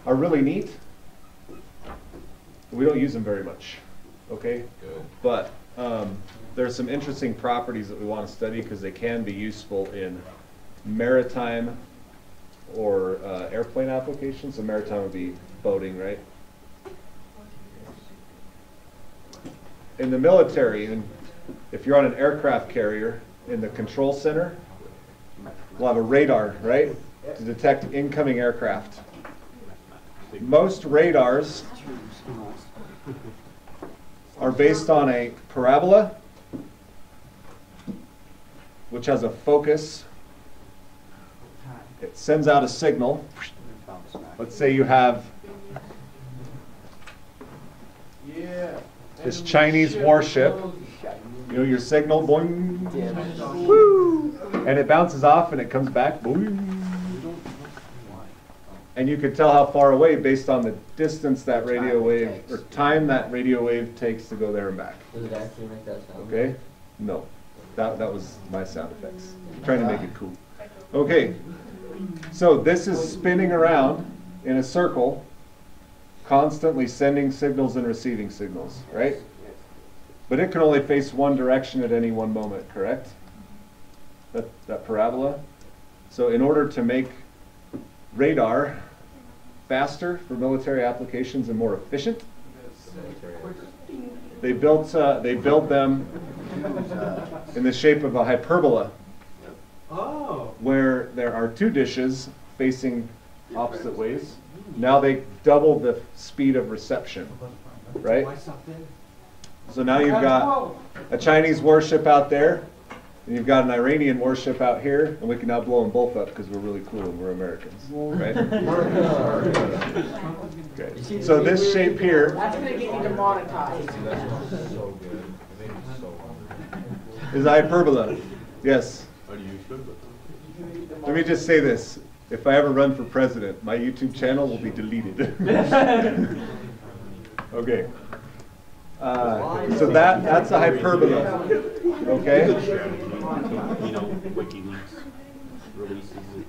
are really neat. We don't use them very much, okay? Good. But there's some interesting properties that we want to study because they can be useful in maritime or airplane applications. So maritime would be boating, right? In the military, and if you're on an aircraft carrier, in the control center, we'll have a radar, right, to detect incoming aircraft. Most radars are based on a parabola, which has a focus. It sends out a signal. Let's say you have this Chinese warship. You know, your signal, boing, woo, and it bounces off and it comes back, boing. And you can tell how far away based on the distance that radio wave, or time that radio wave takes to go there and back. Does it actually make that sound? Okay? No. That was my sound effects. I'm trying to make it cool. Okay. So this is spinning around in a circle, constantly sending signals and receiving signals, right? But it can only face one direction at any one moment, correct? That parabola. So in order to make radar faster for military applications and more efficient, they build them in the shape of a hyperbola, where there are two dishes facing opposite ways. Now they double the speed of reception, right? So now you've got a Chinese warship out there, and you've got an Iranian warship out here, and we can now blow them both up because we're really cool and we're Americans, right? Okay. So this shape here. That's going to get you demonetized. Is a hyperbola. Yes. Let me just say this. If I ever run for president, my YouTube channel will be deleted. Okay. So that's a hyperbola. Okay? You know, WikiLeaks releases it.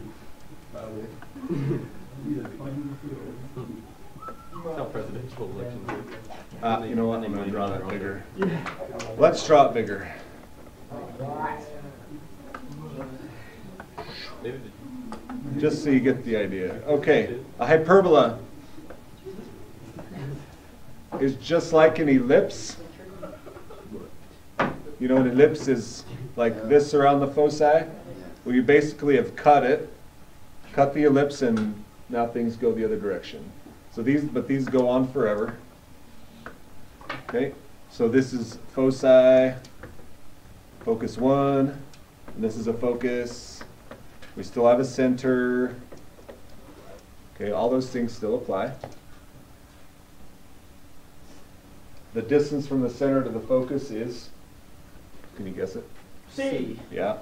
How presidential elections work. You know what? I'm going to draw that bigger. Let's draw it bigger. Just so you get the idea. Okay, a hyperbola is just like an ellipse. You know, an ellipse is like this around the foci. Well, you basically have cut the ellipse, and now things go the other direction. So these go on forever. Okay, so this is foci, focus 1, and this is a focus. We still have a center. Okay, all those things still apply. The distance from the center to the focus is, can you guess it? C. Yeah.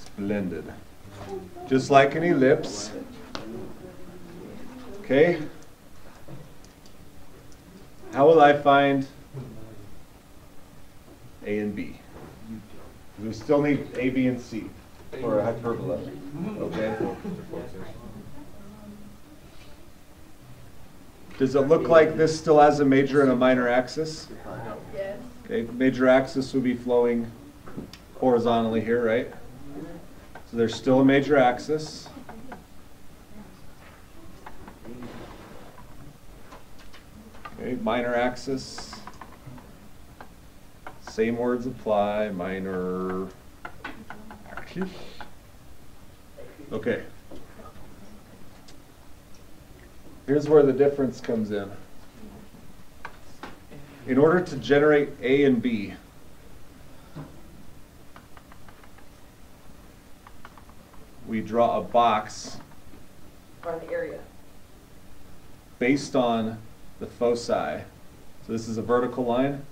Splendid. Just like an ellipse. Okay. How will I find A and B? We still need A, B, and C for a hyperbola. Okay. Does it look like this still has a major and a minor axis? Yes. Okay, major axis would be flowing horizontally here, right? So there's still a major axis. Okay, minor axis. Same words apply, minor axis. Okay. Here's where the difference comes in. In order to generate A and B, we draw a box Find the area. based on the foci. So this is a vertical line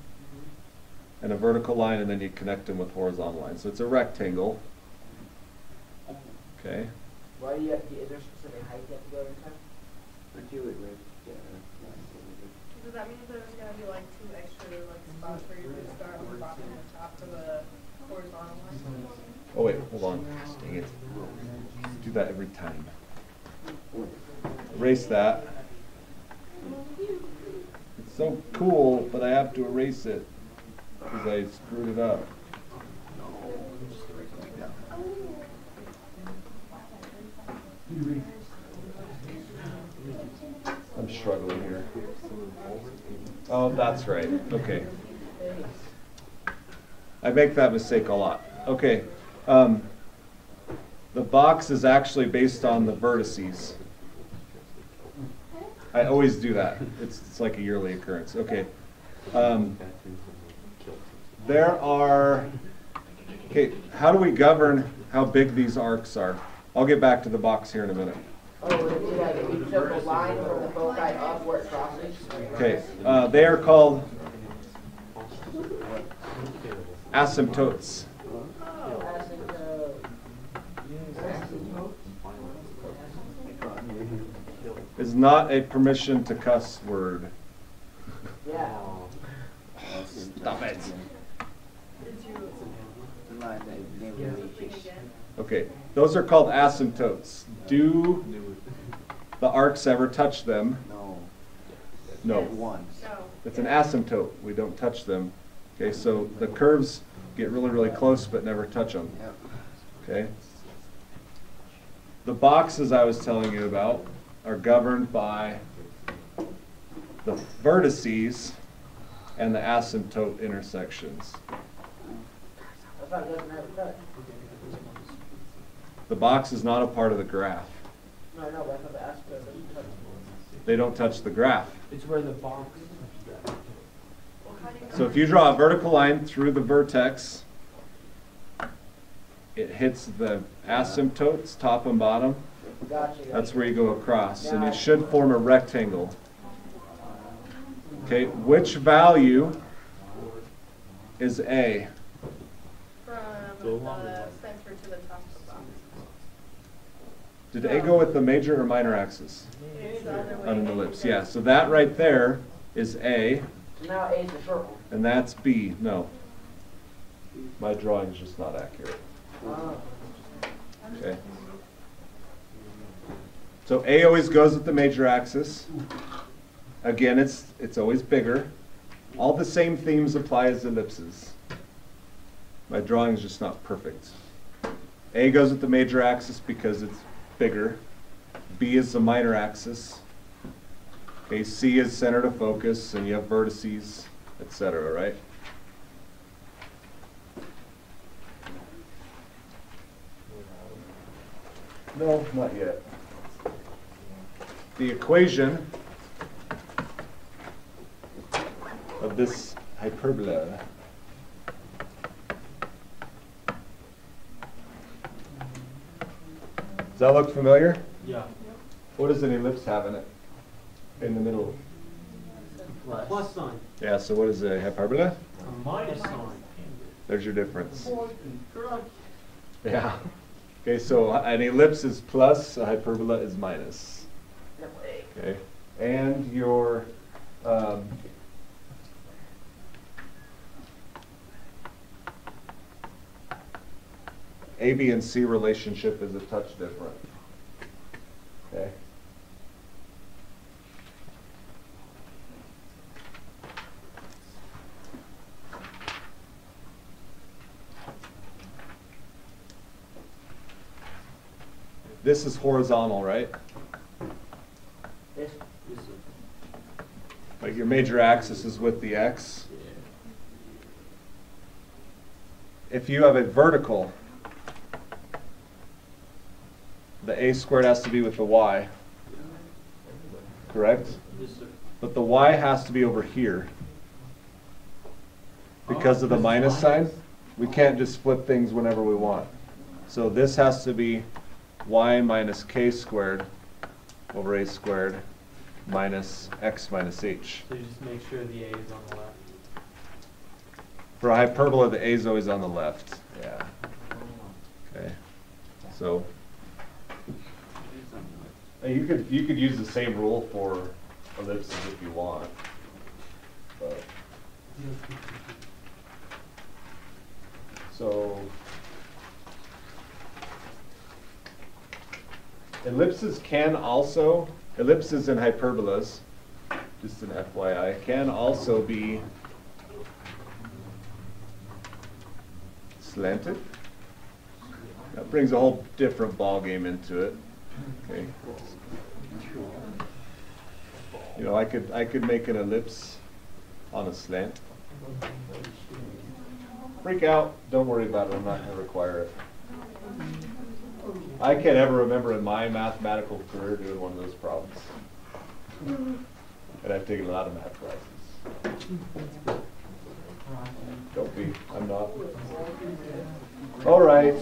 and a vertical line, and then you connect them with horizontal lines. So it's a rectangle. Okay. Why do you have to, is there a specific height you have to go every time? Does that mean there's going to be like 2 extra like spots where you're going to start on the bottom and the top for the horizontal line? Oh wait, hold on. Dang it. Do that every time. erase that. It's so cool, but I have to erase it because I screwed it up. I'm struggling here. Oh, that's right. Okay. I make that mistake a lot. Okay. The box is actually based on the vertices. I always do that. It's like a yearly occurrence. Okay. There are, okay, how do we govern how big these arcs are? I'll get back to the box here in a minute. Oh, yeah, if you took a line from the foci up where it crosses. Okay, they are called asymptotes. Is not a permission to cuss word. Yeah. Stop it. Did you speak again? Okay, those are called asymptotes. Do the arcs ever touch them? No. Once. No. It's an asymptote. We don't touch them. Okay, so the curves get really, really close but never touch them. Okay? The boxes I was telling you about are governed by the vertices and the asymptote intersections. I thought it doesn't have a touch. The box is not a part of the graph. No, but I thought the aspect doesn't touch. They don't touch the graph. It's where the box. Well, how do you So if you draw a vertical line through the vertex, it hits the asymptotes, top and bottom. Gotcha. That's where you go across, and it should form a rectangle. Okay, which value is A? from the center to the top of the box? Did A go with the major or minor axis? It's the other way. On an ellipse, yeah. So that right there is A, So now A is the circle. and that's B. No. My drawing is just not accurate. Oh. Okay. So A always goes with the major axis. Again, it's always bigger. All the same themes apply as ellipses. My drawing is just not perfect. A goes with the major axis because it's bigger. B is the minor axis. Okay, C is center to focus, and you have vertices, etc., right? No, not yet. The equation of this hyperbola does that look familiar? Yeah. What does an ellipse have in it? In the middle. Plus sign. Yeah, so what is a hyperbola? A minus sign. There's your difference. Yeah. Okay, so an ellipse is plus, a hyperbola is minus. Okay, and your A, B, and C relationship is a touch different. Okay. This is horizontal, right? This. Like your major axis is with the X. If you have a vertical, the A squared has to be with the Y, correct? Yes, sir. But the Y has to be over here. Because of the minus sign, we can't just flip things whenever we want. So this has to be Y minus K squared over A squared minus X minus H. So you just make sure the A is on the left. For a hyperbola, the A is always on the left. Yeah. Okay. So you could use the same rule for ellipses if you want. But so ellipses can also ellipses and hyperbolas, just an FYI, can also be slanted. That brings a whole different ball game into it. Okay. You know, I could make an ellipse on a slant. Freak out, don't worry about it, I'm not going to require it. I can't ever remember in my mathematical career doing one of those problems. And I've taken a lot of math classes. Don't be, I'm not. All right.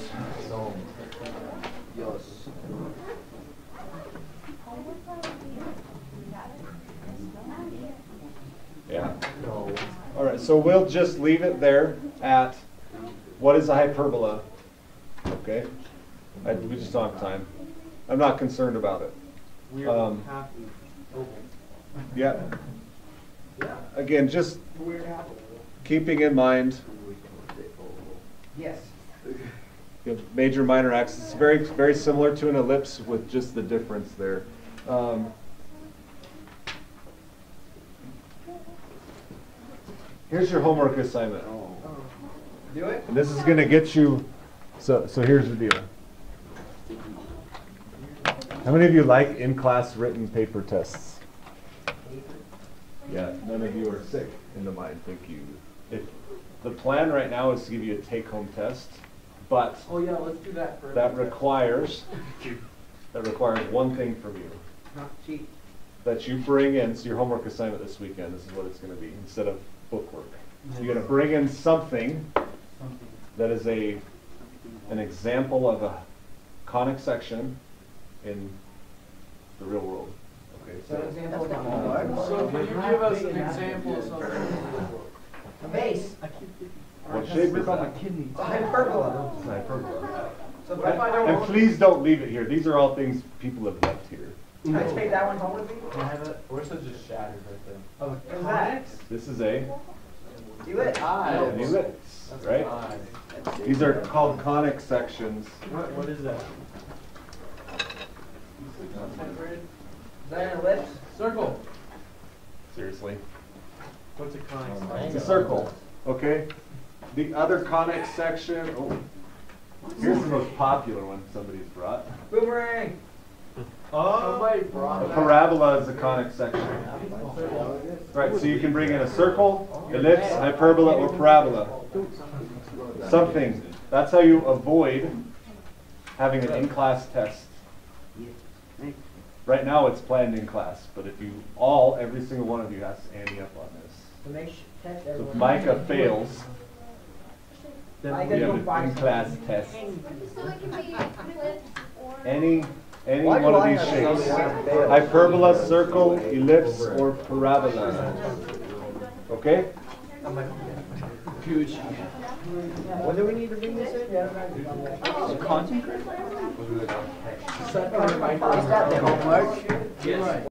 Yeah. All right, so we'll just leave it there at what is a hyperbola? Okay. We just don't have time. I'm not concerned about it. We are half oval. Yeah. Again, just keeping in mind Yes. you know, major, minor axis. Very, very similar to an ellipse with just the difference there. Here's your homework assignment. Do it? And this is going to get you, so here's the deal. How many of you like in-class written paper tests? Yeah, none of you are sick in the mind, thank you. The plan right now is to give you a take-home test, but Oh yeah, let's do that for that requires one thing from you. Not cheap. That you bring in, so your homework assignment this weekend, this is what it's going to be, instead of bookwork. You're going to bring in something that is an example of a conic section in the real world. Okay, So so example of homework. So can you give us an example of something? A base. what shape is that? A hyperbola. It's a hyperbola. So if I don't And please don't leave it here. These are all things people have left here. can I take that one home with me? Can I have it? Where's it just shattered right there? Oh, What is that? This is a Do it. an ellipse, That's right? eye. These are called conic sections. What is that? Is that an ellipse? Circle. Seriously. What's a conic It's section? a circle, okay? The other conic section, oh, here's the most popular one somebody's brought. Boomerang. Somebody A brought that. parabola is a conic section. Right, so you can bring in a circle, ellipse, hyperbola, or parabola. Something. That's how you avoid having an in-class test. Right now it's planned in class, but if you every single one of you has to ante up on this. To make test So if everyone. Micah fails, I we gotta have go an buy in-class something. test. So it can be ellipse or. Any Why do one of I these have shapes. something that fails? Hyperbola, circle, ellipse, or parabola. Okay? Huge. When do we need to bring this in? Yeah. Content? Is that the homework? Yes.